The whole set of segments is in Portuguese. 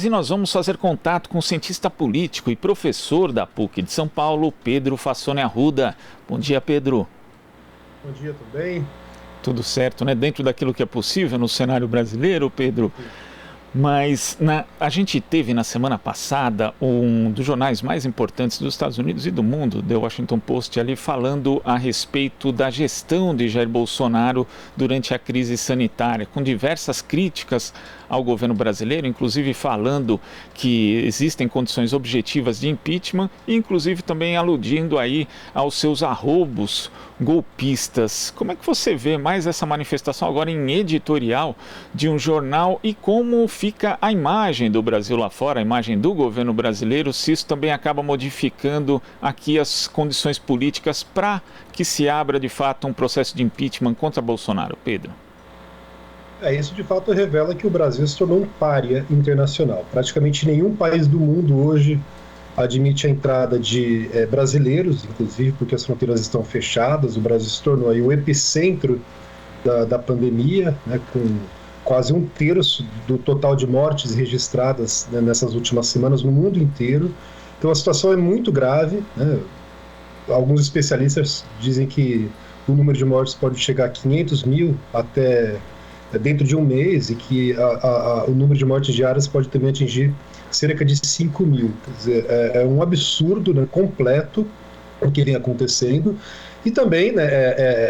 e nós vamos fazer contato com o cientista político e professor da PUC de São Paulo, Pedro Fassoni Arruda. Bom dia, Pedro. Bom dia, tudo bem? Tudo certo, né? Dentro daquilo que é possível no cenário brasileiro, Pedro. Mas a gente teve na semana passada um dos jornais mais importantes dos Estados Unidos e do mundo, The Washington Post, ali falando a respeito da gestão de Jair Bolsonaro durante a crise sanitária, com diversas críticas ao governo brasileiro, inclusive falando que existem condições objetivas de impeachment e inclusive também aludindo aí aos seus arroubos golpistas. Como é que você vê mais essa manifestação agora em editorial de um jornal e como fica a imagem do Brasil lá fora, a imagem do governo brasileiro, se isso também acaba modificando aqui as condições políticas para que se abra de fato um processo de impeachment contra Bolsonaro, Pedro? Isso de fato revela que o Brasil se tornou um pária internacional. Praticamente nenhum país do mundo hoje admite a entrada de brasileiros, inclusive porque as fronteiras estão fechadas. O Brasil se tornou aí o epicentro da pandemia, né, com quase 1/3 do total de mortes registradas, né, nessas últimas semanas no mundo inteiro. Então a situação é muito grave, né? Alguns especialistas dizem que o número de mortes pode chegar a 500 mil até dentro de um mês e que o número de mortes diárias pode também atingir cerca de 5 mil. Quer dizer, é um absurdo, né, completo o que vem acontecendo. E também, né,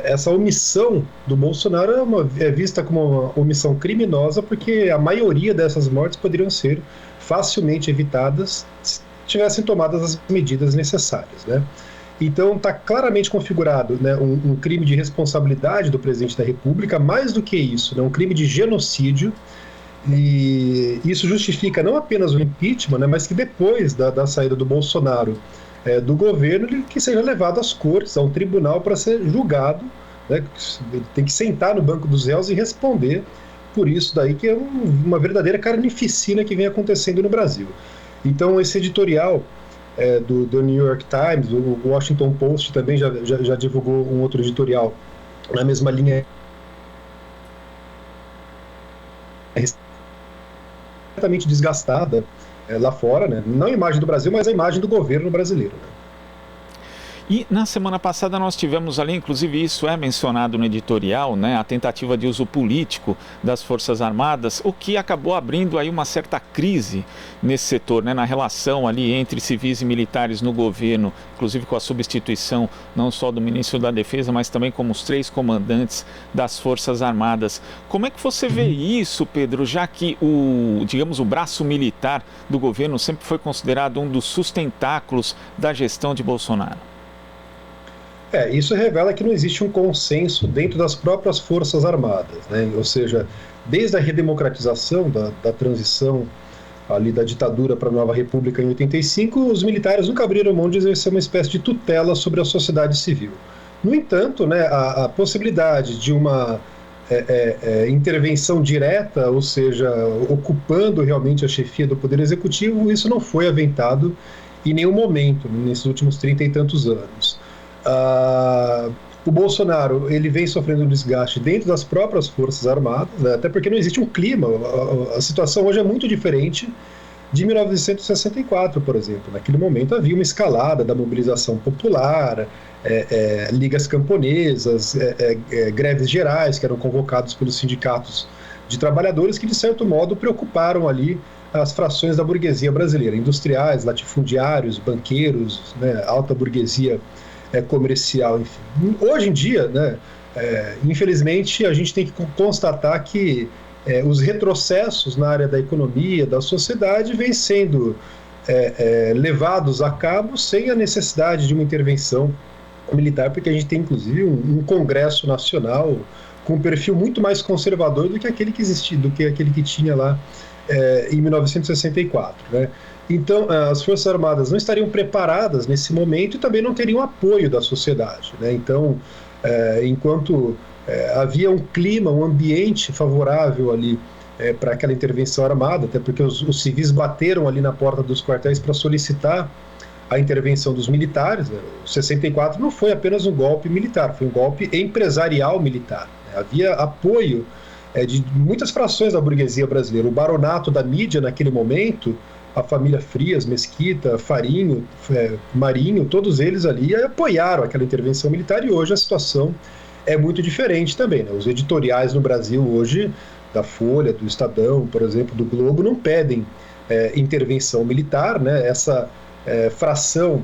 essa omissão do Bolsonaro é vista como uma omissão criminosa, porque a maioria dessas mortes poderiam ser facilmente evitadas se tivessem tomadas as medidas necessárias, né? Então está claramente configurado, né, um crime de responsabilidade do presidente da República, mais do que isso, né, um crime de genocídio, e isso justifica não apenas o impeachment, né, mas que depois da saída do Bolsonaro do governo, ele que seja levado às cortes, a um tribunal para ser julgado, né, ele tem que sentar no banco dos réus e responder por isso daí, que é uma verdadeira carnificina que vem acontecendo no Brasil. Então esse editorial do New York Times, o Washington Post também já divulgou um outro editorial na mesma linha, completamente desgastada lá fora, né? Não a imagem do Brasil, mas a imagem do governo brasileiro, né? E na semana passada nós tivemos ali, inclusive isso é mencionado no editorial, né, a tentativa de uso político das Forças Armadas, o que acabou abrindo aí uma certa crise nesse setor, né, na relação ali entre civis e militares no governo, inclusive com a substituição não só do ministro da Defesa, mas também como os 3 comandantes das Forças Armadas. Como é que você vê isso, Pedro, já que o braço militar do governo sempre foi considerado um dos sustentáculos da gestão de Bolsonaro? Isso revela que não existe um consenso dentro das próprias Forças Armadas, né? Ou seja, desde a redemocratização da transição ali da ditadura para a nova república em 85, os militares nunca abriram mão de exercer uma espécie de tutela sobre a sociedade civil. No entanto, né, a possibilidade de uma intervenção direta, ou seja, ocupando realmente a chefia do Poder Executivo, isso não foi aventado em nenhum momento nesses últimos 30 e tantos anos. O Bolsonaro ele vem sofrendo um desgaste dentro das próprias Forças Armadas, né, até porque não existe um clima. A situação hoje é muito diferente de 1964, por exemplo. Naquele momento havia uma escalada da mobilização popular, ligas camponesas, greves gerais que eram convocados pelos sindicatos de trabalhadores que, de certo modo, preocuparam ali as frações da burguesia brasileira, industriais, latifundiários, banqueiros, né, alta burguesia comercial, enfim. Hoje em dia, né, infelizmente, a gente tem que constatar que os retrocessos na área da economia, da sociedade, vêm sendo levados a cabo sem a necessidade de uma intervenção militar, porque a gente tem, inclusive, um Congresso Nacional com um perfil muito mais conservador do que aquele que existia, do que aquele que tinha lá em 1964, né? Então, as Forças Armadas não estariam preparadas nesse momento e também não teriam apoio da sociedade, né? Então, enquanto havia um clima, um ambiente favorável ali para aquela intervenção armada, até porque os civis bateram ali na porta dos quartéis para solicitar a intervenção dos militares, né? O 64 não foi apenas um golpe militar, foi um golpe empresarial militar, né? Havia apoio de muitas frações da burguesia brasileira. O baronato da mídia naquele momento, a família Frias, Mesquita, Farinho, Marinho, todos eles ali apoiaram aquela intervenção militar, e hoje a situação é muito diferente também, né? Os editoriais no Brasil hoje, da Folha, do Estadão, por exemplo, do Globo, não pedem intervenção militar, né? Essa fração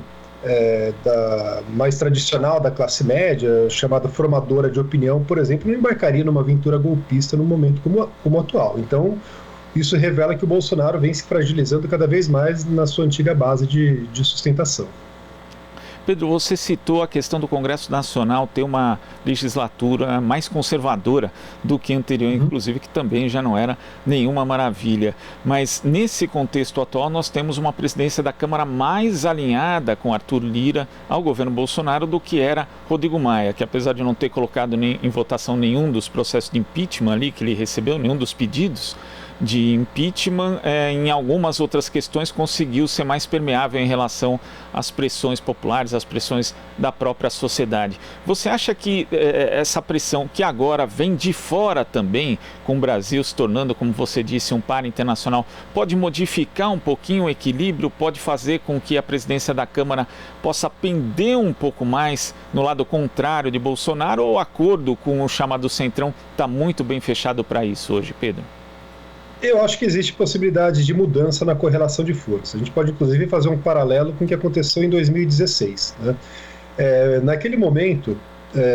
mais tradicional da classe média, chamada formadora de opinião, por exemplo, não embarcaria numa aventura golpista num momento como o atual. Então, isso revela que o Bolsonaro vem se fragilizando cada vez mais na sua antiga base de sustentação. Pedro, você citou a questão do Congresso Nacional ter uma legislatura mais conservadora do que a anterior, inclusive, que também já não era nenhuma maravilha. Mas nesse contexto atual nós temos uma presidência da Câmara mais alinhada com Arthur Lira ao governo Bolsonaro do que era Rodrigo Maia, que apesar de não ter colocado em votação nenhum dos processos de impeachment ali que ele recebeu, nenhum dos pedidos de impeachment, em algumas outras questões conseguiu ser mais permeável em relação às pressões populares, às pressões da própria sociedade. Você acha que essa pressão que agora vem de fora também, com o Brasil se tornando, como você disse, um par internacional, pode modificar um pouquinho o equilíbrio, pode fazer com que a presidência da Câmara possa pender um pouco mais no lado contrário de Bolsonaro, ou o acordo com o chamado Centrão está muito bem fechado para isso hoje, Pedro? Eu acho que existe possibilidade de mudança na correlação de forças. A gente pode, inclusive, fazer um paralelo com o que aconteceu em 2016. Né? Naquele momento,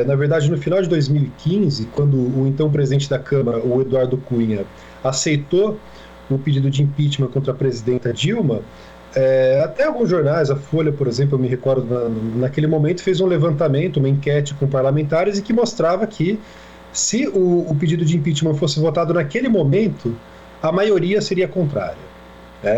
na verdade, no final de 2015, quando o então presidente da Câmara, o Eduardo Cunha, aceitou o pedido de impeachment contra a presidenta Dilma, até alguns jornais, a Folha, por exemplo, eu me recordo, naquele momento, fez um levantamento, uma enquete com parlamentares, e que mostrava que, se o pedido de impeachment fosse votado naquele momento, a maioria seria contrária.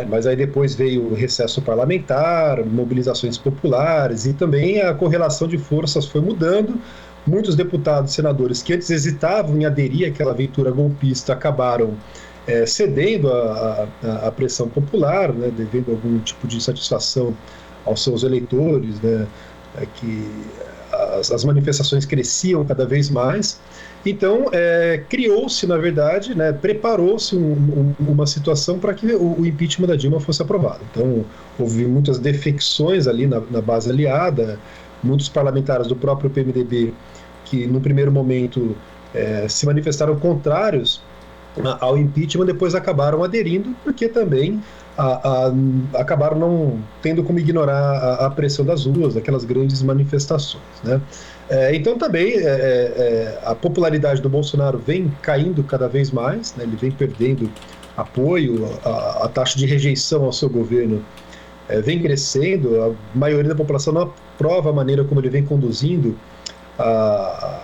Mas aí depois veio o recesso parlamentar, mobilizações populares, e também a correlação de forças foi mudando. Muitos deputados e senadores que antes hesitavam em aderir àquela aventura golpista acabaram cedendo à pressão popular, né, devendo algum tipo de satisfação aos seus eleitores, né, que as manifestações cresciam cada vez mais. Então, criou-se, na verdade, né, preparou-se uma situação para que o impeachment da Dilma fosse aprovado. Então, houve muitas defecções ali na base aliada, muitos parlamentares do próprio PMDB que, no primeiro momento, se manifestaram contrários ao impeachment, depois acabaram aderindo, porque também acabaram não tendo como ignorar a pressão das ruas, aquelas grandes manifestações, né? Então também a popularidade do Bolsonaro vem caindo cada vez mais, né? Ele vem perdendo apoio, a taxa de rejeição ao seu governo vem crescendo, a maioria da população não aprova a maneira como ele vem conduzindo a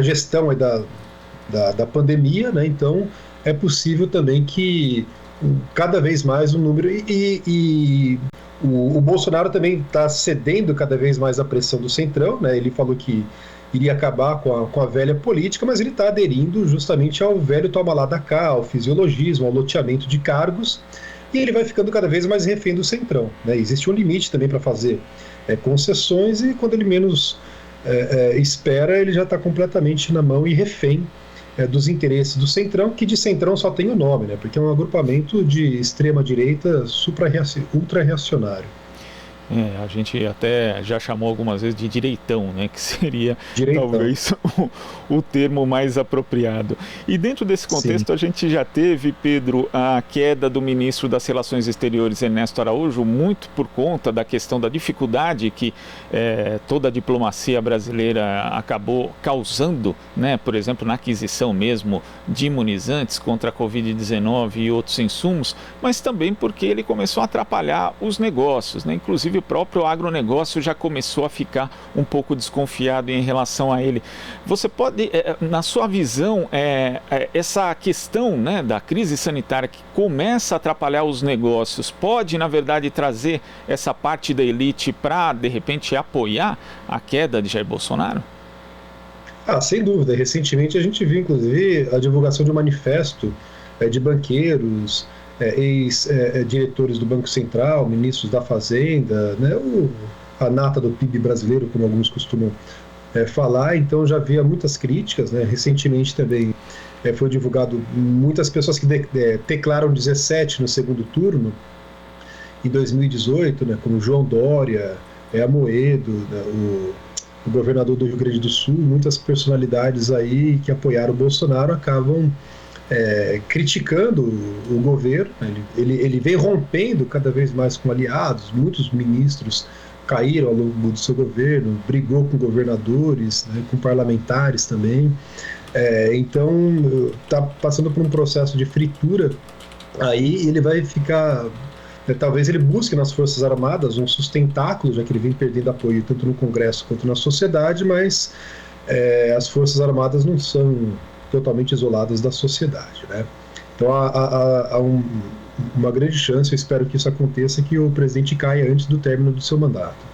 gestão aí da pandemia, né? Então é possível também que cada vez mais o número... O Bolsonaro também está cedendo cada vez mais à pressão do Centrão, né? Ele falou que iria acabar com a velha política, mas ele está aderindo justamente ao velho toma lá da cá, ao fisiologismo, ao loteamento de cargos, e ele vai ficando cada vez mais refém do Centrão, né? Existe um limite também para fazer concessões, e quando ele menos espera, ele já está completamente na mão e refém dos interesses do Centrão, que de Centrão só tem o nome, né? Porque é um agrupamento de extrema-direita ultra-reacionário. A gente até já chamou algumas vezes de direitão, né? Que seria direitão, talvez o termo mais apropriado. E dentro desse contexto, sim, a gente já teve, Pedro, a queda do ministro das Relações Exteriores, Ernesto Araújo, muito por conta da questão da dificuldade que toda a diplomacia brasileira acabou causando, né? Por exemplo, na aquisição mesmo de imunizantes contra a Covid-19 e outros insumos, mas também porque ele começou a atrapalhar os negócios, né? Inclusive o próprio agronegócio já começou a ficar um pouco desconfiado em relação a ele. Você pode, na sua visão, essa questão, né, da crise sanitária que começa a atrapalhar os negócios, pode, na verdade, trazer essa parte da elite para, de repente, apoiar a queda de Jair Bolsonaro? Sem dúvida. Recentemente a gente viu, inclusive, a divulgação de um manifesto de banqueiros, ex-diretores do Banco Central, ministros da Fazenda, né, a nata do PIB brasileiro, como alguns costumam falar, então já havia muitas críticas, né? Recentemente também foi divulgado muitas pessoas que declaram 17 no segundo turno, em 2018, né, como João Dória, Amoedo, né, o governador do Rio Grande do Sul, muitas personalidades aí que apoiaram o Bolsonaro acabam criticando o governo. Ele vem rompendo cada vez mais com aliados, muitos ministros caíram ao longo do seu governo, brigou com governadores, né, com parlamentares também. Então está passando por um processo de fritura, aí ele vai ficar... Talvez ele busque nas Forças Armadas um sustentáculo, já que ele vem perdendo apoio tanto no Congresso quanto na sociedade, mas as Forças Armadas não são totalmente isoladas da sociedade, né? Então há uma grande chance, eu espero que isso aconteça, que o presidente caia antes do término do seu mandato.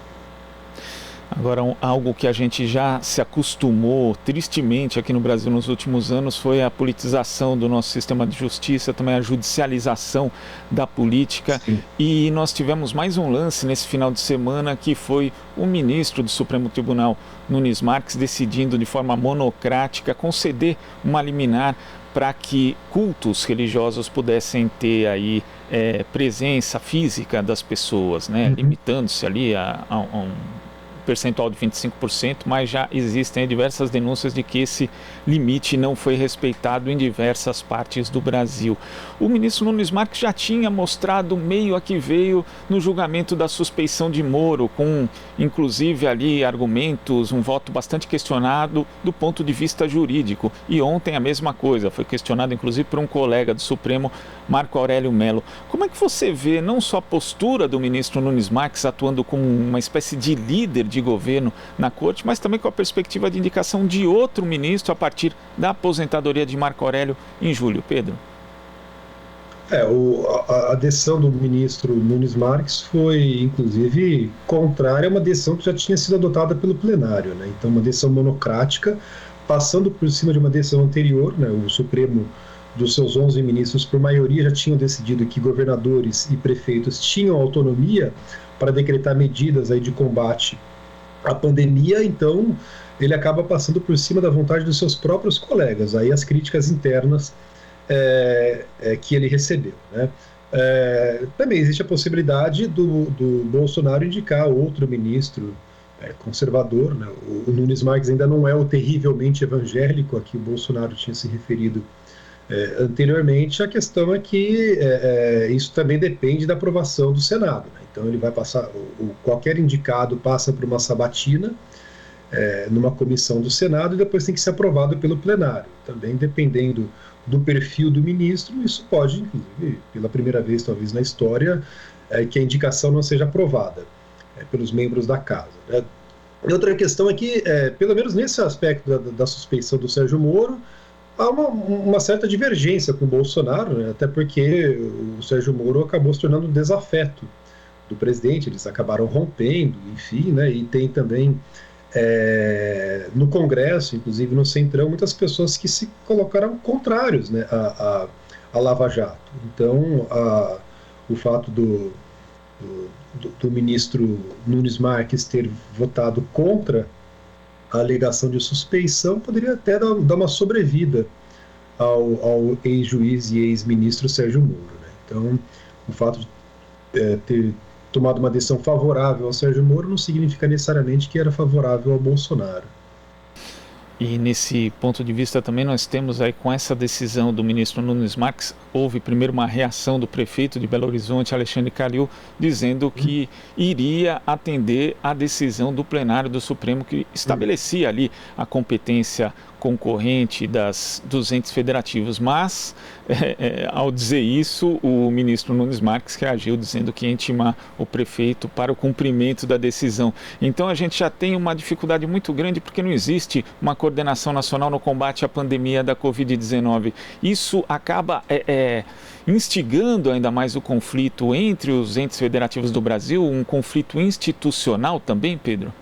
Agora, algo que a gente já se acostumou tristemente aqui no Brasil nos últimos anos foi a politização do nosso sistema de justiça, também a judicialização da política. Sim. E nós tivemos mais um lance nesse final de semana, que foi o ministro do Supremo Tribunal, Nunes Marques, decidindo de forma monocrática conceder uma liminar para que cultos religiosos pudessem ter aí presença física das pessoas, né? Limitando-se ali a um percentual de 25%, mas já existem diversas denúncias de que esse limite não foi respeitado em diversas partes do Brasil. O ministro Nunes Marques já tinha mostrado meio a que veio no julgamento da suspeição de Moro, com inclusive ali argumentos, um voto bastante questionado do ponto de vista jurídico. E ontem a mesma coisa, foi questionado inclusive por um colega do Supremo, Marco Aurélio Mello. Como é que você vê não só a postura do ministro Nunes Marques atuando como uma espécie de líder de governo na corte, mas também com a perspectiva de indicação de outro ministro a partir da aposentadoria de Marco Aurélio em julho? Pedro? A decisão do ministro Nunes Marques foi, inclusive, contrária a uma decisão que já tinha sido adotada pelo plenário, né? Então, uma decisão monocrática, passando por cima de uma decisão anterior, né? O Supremo, dos seus 11 ministros, por maioria, já tinham decidido que governadores e prefeitos tinham autonomia para decretar medidas aí de combate à pandemia. Então ele acaba passando por cima da vontade dos seus próprios colegas, aí as críticas internas que ele recebeu, né? Também existe a possibilidade do Bolsonaro indicar outro ministro conservador, né? O Nunes Marques ainda não é o terrivelmente evangélico a que o Bolsonaro tinha se referido anteriormente. A questão é que isso também depende da aprovação do Senado, né? Então ele vai passar, qualquer indicado passa por uma sabatina numa comissão do Senado e depois tem que ser aprovado pelo plenário. Também dependendo do perfil do ministro, isso pode, inclusive, pela primeira vez talvez na história, que a indicação não seja aprovada pelos membros da casa, né? E outra questão é que, pelo menos nesse aspecto da suspeição do Sérgio Moro, há uma certa divergência com o Bolsonaro, né? Até porque o Sérgio Moro acabou se tornando um desafeto do presidente, eles acabaram rompendo, enfim, né? E tem também no Congresso, inclusive no Centrão, muitas pessoas que se colocaram contrários, né, a Lava Jato. Então, o fato do ministro Nunes Marques ter votado contra a alegação de suspeição poderia até dar uma sobrevida ao ex-juiz e ex-ministro Sérgio Moro, né? Então, o fato de ter tomado uma decisão favorável ao Sérgio Moro não significa necessariamente que era favorável ao Bolsonaro. E nesse ponto de vista também nós temos aí, com essa decisão do ministro Nunes Marques, houve primeiro uma reação do prefeito de Belo Horizonte, Alexandre Calil, dizendo que iria atender a decisão do plenário do Supremo, que estabelecia ali a competência concorrente dos entes federativos. Mas, ao dizer isso, o ministro Nunes Marques reagiu dizendo que ia intimar o prefeito para o cumprimento da decisão. Então a gente já tem uma dificuldade muito grande, porque não existe uma coordenação nacional no combate à pandemia da Covid-19. Isso acaba instigando ainda mais o conflito entre os entes federativos do Brasil, um conflito institucional também, Pedro?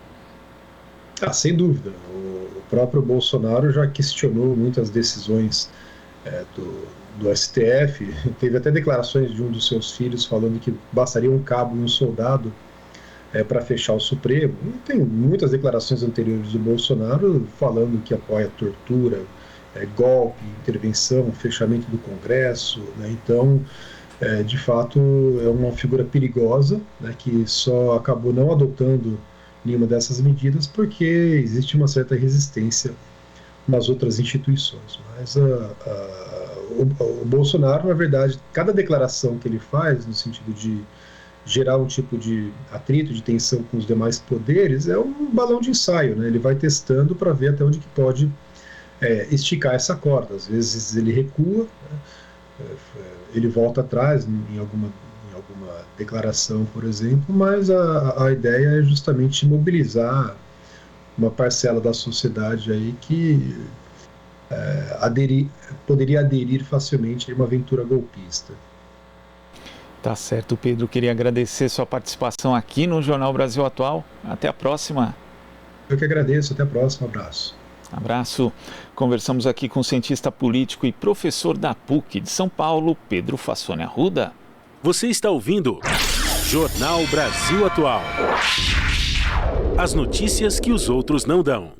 Sem dúvida. O próprio Bolsonaro já questionou muitas decisões do STF, teve até declarações de um dos seus filhos falando que bastaria um cabo e um soldado para fechar o Supremo. E tem muitas declarações anteriores do Bolsonaro falando que apoia tortura, golpe, intervenção, fechamento do Congresso, né? Então, de fato, é uma figura perigosa, né, que só acabou não adotando nenhuma dessas medidas porque existe uma certa resistência nas outras instituições. Mas o Bolsonaro, na verdade, cada declaração que ele faz, no sentido de gerar um tipo de atrito, de tensão com os demais poderes, é um balão de ensaio, né? Ele vai testando para ver até onde que pode esticar essa corda. Às vezes ele recua, né? Ele volta atrás em alguma declaração, por exemplo, mas a ideia é justamente mobilizar uma parcela da sociedade aí que poderia aderir facilmente a uma aventura golpista. Tá certo, Pedro. Queria agradecer sua participação aqui no Jornal Brasil Atual. Até a próxima. Eu que agradeço. Até a próxima. Abraço. Abraço. Conversamos aqui com o cientista político e professor da PUC de São Paulo, Pedro Fassoni Arruda. Você está ouvindo Jornal Brasil Atual. As notícias que os outros não dão.